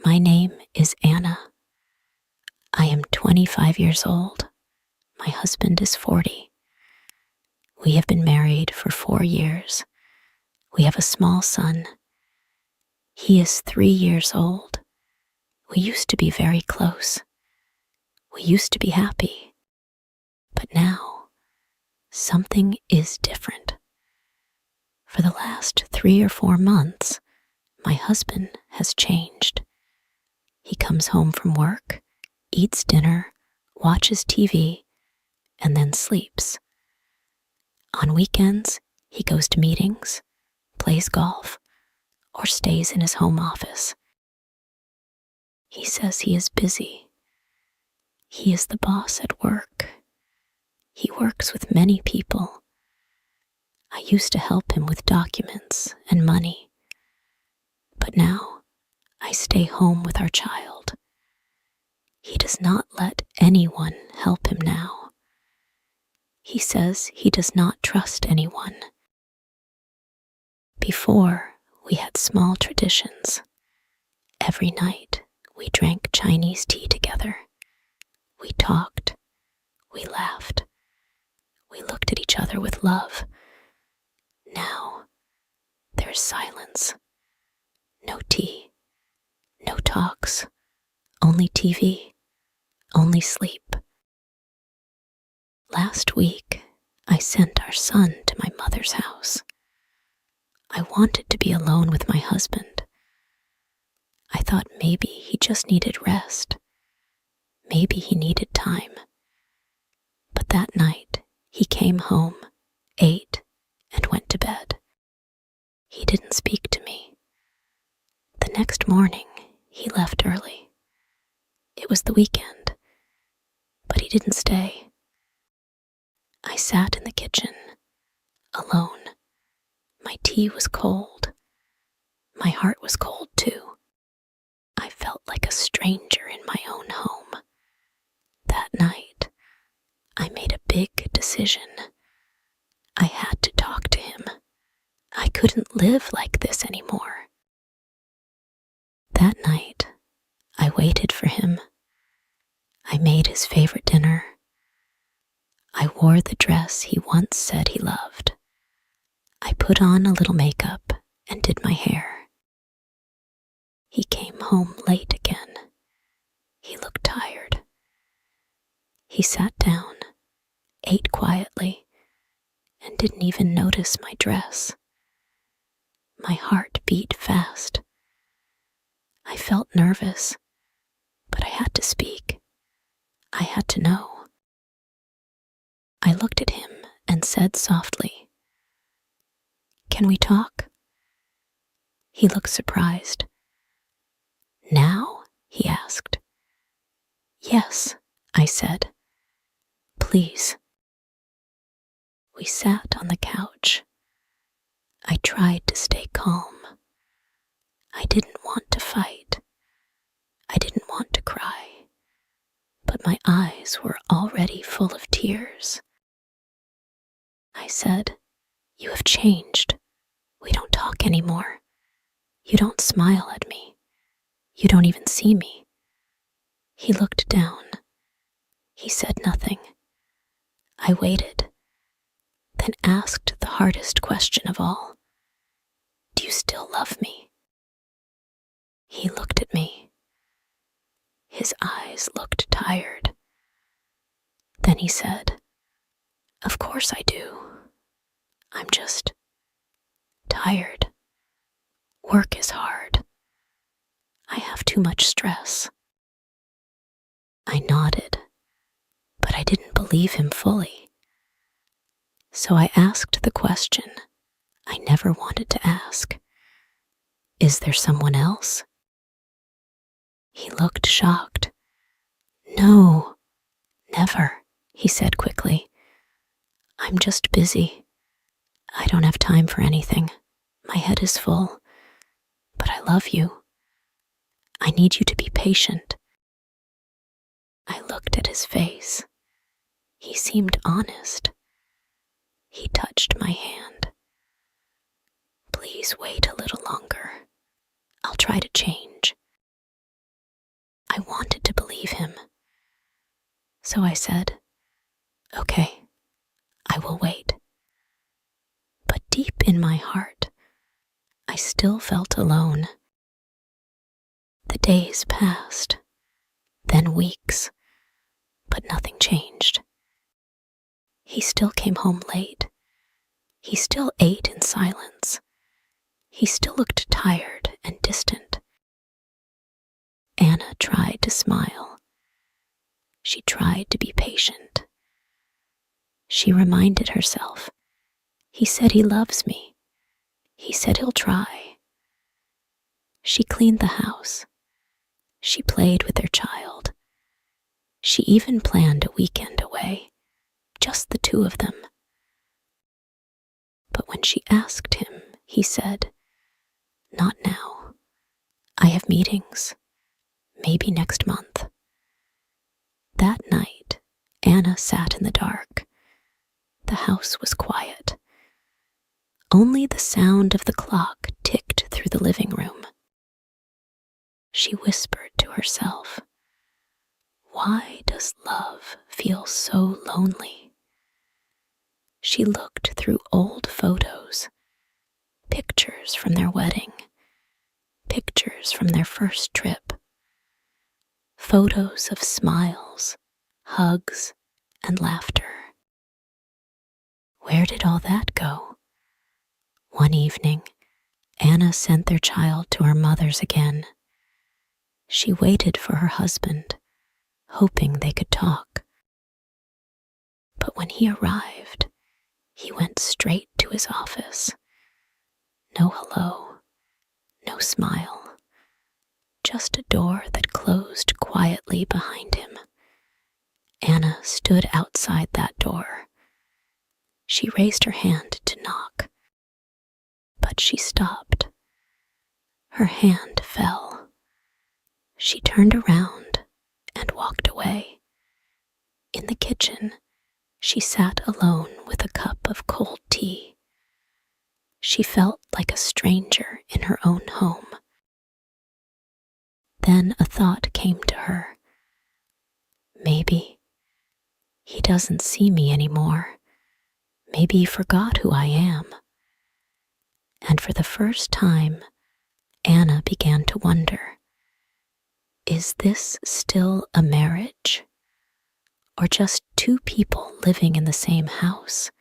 My name is Anna. I am 25 years old. My husband is 40. We have been married for 4 years. We have a small son. He is 3 years old. We used to be very close. We used to be happy. But now, something is different. For the last 3 or 4 months, my husband has changed. He comes home from work, eats dinner, watches TV, and then sleeps. On weekends, he goes to meetings, plays golf, or stays in his home office. He says he is busy. He is the boss at work. He works with many people. I used to help him with documents and money. But now, I stay home with our child. He does not let anyone help him now. He says he does not trust anyone. Before, we had small traditions. Every night, we drank Chinese tea together. We talked. We laughed. We looked at each other with love. Now, there's silence. No tea. No talks. Only TV. Only sleep. Last week, I sent our son to my mother's house. I wanted to be alone with my husband. I thought maybe he just needed rest. Maybe he needed time. But that night, he came home, ate, and went to bed. He didn't speak to me. The next morning, he left early. It was the weekend, but he didn't stay. I sat in the kitchen, alone. My tea was cold. My heart was cold too. I felt like a stranger in my own home. That night, I made a big decision. I had to talk to him. I couldn't live like this anymore. That night, I waited for him. I made his favorite dinner. I wore the dress he once said he loved. I put on a little makeup and did my hair. He came home late again. He looked tired. He sat down, ate quietly, and didn't even notice my dress. My heart beat fast. I felt nervous, but I had to speak. I had to know. I looked at him and said softly, "Can we talk?" He looked surprised. "Now?" he asked. "Yes," I said. "Please." We sat on the couch. I tried to stay calm. I didn't want to fight. I didn't want to cry. But my eyes were already full of tears. I said, "You have changed. We don't talk anymore. You don't smile at me. You don't even see me." He looked down. He said nothing. I waited, then asked the hardest question of all. "Do you still love me?" He looked at me. His eyes looked tired. Then he said, "Of course I do. I'm just tired. Work is hard. I have too much stress." I nodded, but I didn't believe him fully. So I asked the question I never wanted to ask. "Is there someone else?" He looked shocked. "No, never," he said quickly. "I'm just busy. I don't have time for anything. My head is full. But I love you. I need you to be patient." I looked at his face. He seemed honest. He touched my hand. "Please wait a little longer. I'll try to change." So I said, "Okay, I will wait." But deep in my heart, I still felt alone. The days passed, then weeks, but nothing changed. He still came home late. He still ate in silence. He still looked tired and distant. Anna tried to smile. She tried to be patient. She reminded herself, he said he loves me. He said he'll try. She cleaned the house. She played with their child. She even planned a weekend away, just the two of them. But when she asked him, he said, "Not now. I have meetings. Maybe next month." That night, Anna sat in the dark. The house was quiet. Only the sound of the clock ticked through the living room. She whispered to herself, "Why does love feel so lonely?" She looked through old photos, pictures from their wedding, pictures from their first trip, photos of smiles, hugs, and laughter. Where did all that go? One evening, Anna sent their child to her mother's again. She waited for her husband, hoping they could talk. But when he arrived, he went straight to his office. No hello, no smile, just a door that closed quietly behind him. Anna stood outside that door. She raised her hand to knock, but she stopped. Her hand fell. She turned around and walked away. In the kitchen, she sat alone with a cup of cold tea. She felt like a stranger in her own home. Then a thought came to her. Maybe he doesn't see me anymore. Maybe he forgot who I am. And for the first time, Anna began to wonder, is this still a marriage? Or just two people living in the same house?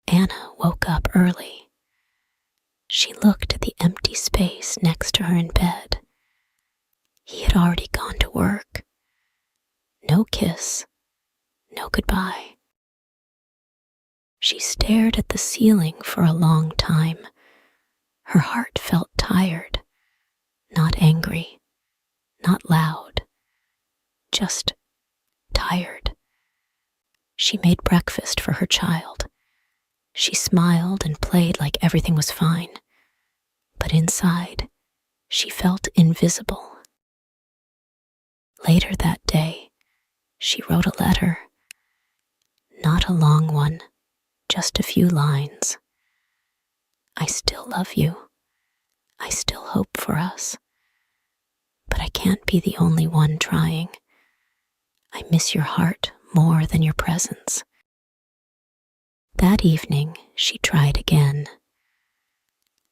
Anna woke up early. She looked at the empty space next to her in bed. He had already gone to work. No kiss, no goodbye. She stared at the ceiling for a long time. Her heart felt tired, not angry, not loud, just tired. She made breakfast for her child. She smiled and played like everything was fine, but inside, she felt invisible. Later that day, she wrote a letter. Not a long one, just a few lines. I still love you. I still hope for us. But I can't be the only one trying. I miss your heart more than your presence. That evening, she tried again.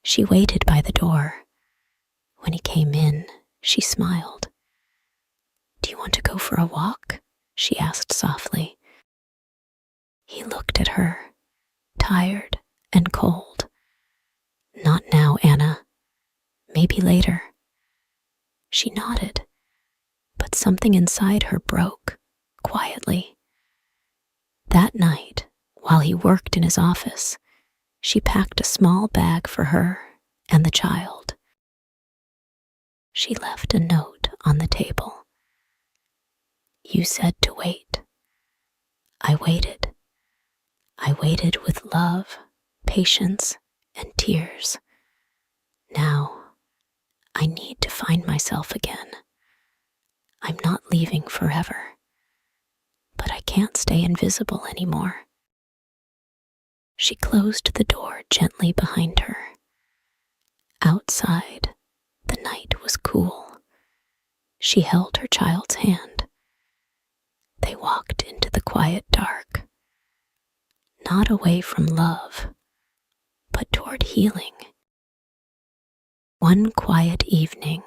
She waited by the door. When he came in, she smiled. "Do you want to go for a walk?" she asked softly. He looked at her, tired and cold. "Not now, Anna. Maybe later." She nodded, but something inside her broke, quietly. That night, while he worked in his office, she packed a small bag for her and the child. She left a note on the table. "You said to wait. I waited. I waited with love, patience, and tears. Now, I need to find myself again. I'm not leaving forever, but I can't stay invisible anymore." She closed the door gently behind her. Outside, the night was cool. She held her child's hand. walked into the quiet dark, not away from love, but toward healing. One quiet evening,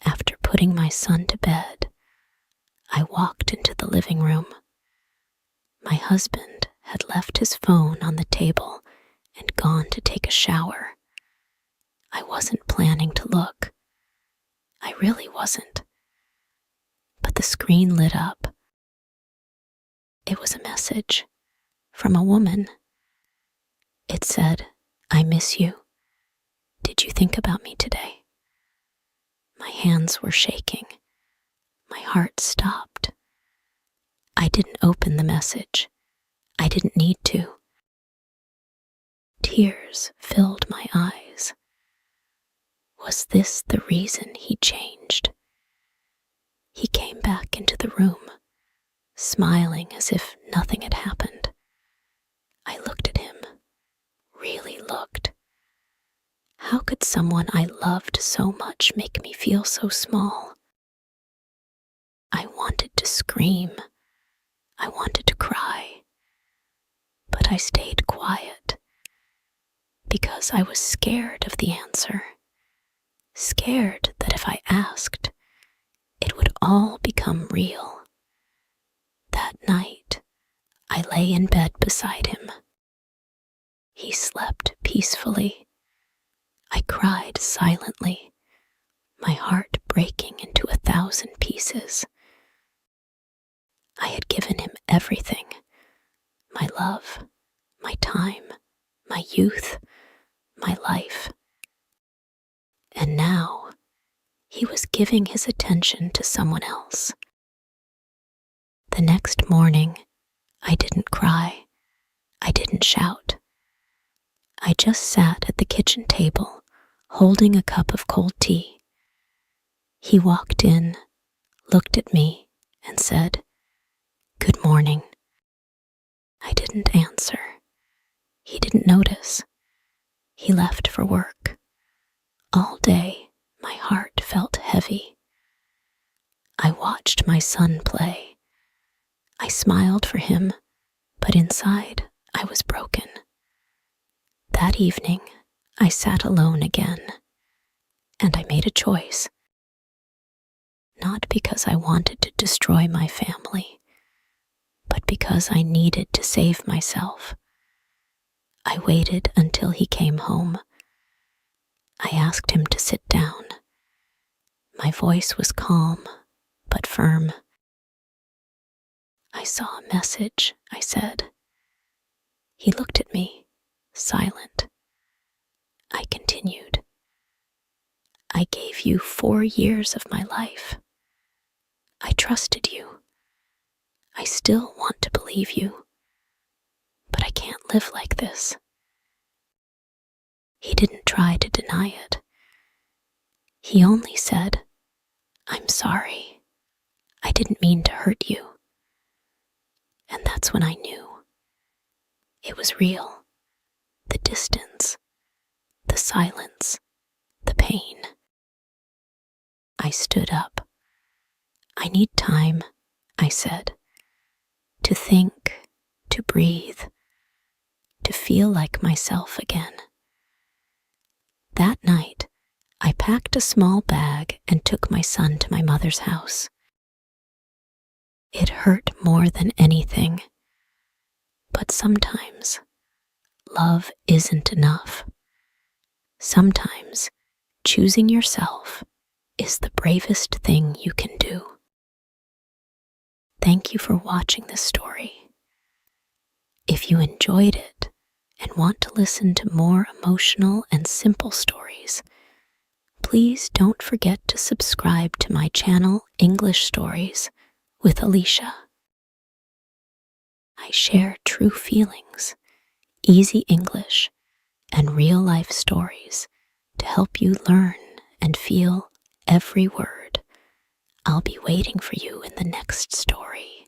after putting my son to bed, I walked into the living room. My husband had left his phone on the table and gone to take a shower. I wasn't planning to look. I really wasn't. But the screen lit up. It was a message from a woman. It said, "I miss you. Did you think about me today?" My hands were shaking. My heart stopped. I didn't open the message. I didn't need to. Tears filled my eyes. Was this the reason he changed? He came back into the room, smiling as if nothing had happened. I looked at him, really looked. How could someone I loved so much make me feel so small? I wanted to scream. I wanted to cry. But I stayed quiet because I was scared of the answer. Scared that if I asked, it would all become real. That night, I lay in bed beside him. He slept peacefully. I cried silently, my heart breaking into 1,000 pieces. I had given him everything, my love, my time, my youth, my life. And now, he was giving his attention to someone else. The next morning, I didn't cry. I didn't shout. I just sat at the kitchen table, holding a cup of cold tea. He walked in, looked at me, and said, "Good morning." I didn't answer. He didn't notice. He left for work. All day, my heart felt heavy. I watched my son play. I smiled for him, but inside, I was broken. That evening, I sat alone again, and I made a choice. Not because I wanted to destroy my family, but because I needed to save myself. I waited until he came home. I asked him to sit down. My voice was calm, but firm. "I saw a message," I said. He looked at me, silent. I continued. "I gave you 4 years of my life. I trusted you. I still want to believe you, but I can't live like this." He didn't try to deny it. He only said, "I'm sorry. I didn't mean to hurt you." And that's when I knew. It was real. The distance, the silence, the pain. I stood up. "I need time," I said, "to think, to breathe, to feel like myself again." That night, I packed a small bag and took my son to my mother's house. It hurt more than anything, but sometimes love isn't enough. Sometimes choosing yourself is the bravest thing you can do. Thank you for watching this story. If you enjoyed it and want to listen to more emotional and simple stories, please don't forget to subscribe to my channel, English Stories with Alicia. I share true feelings, easy English, and real-life stories to help you learn and feel every word. I'll be waiting for you in the next story.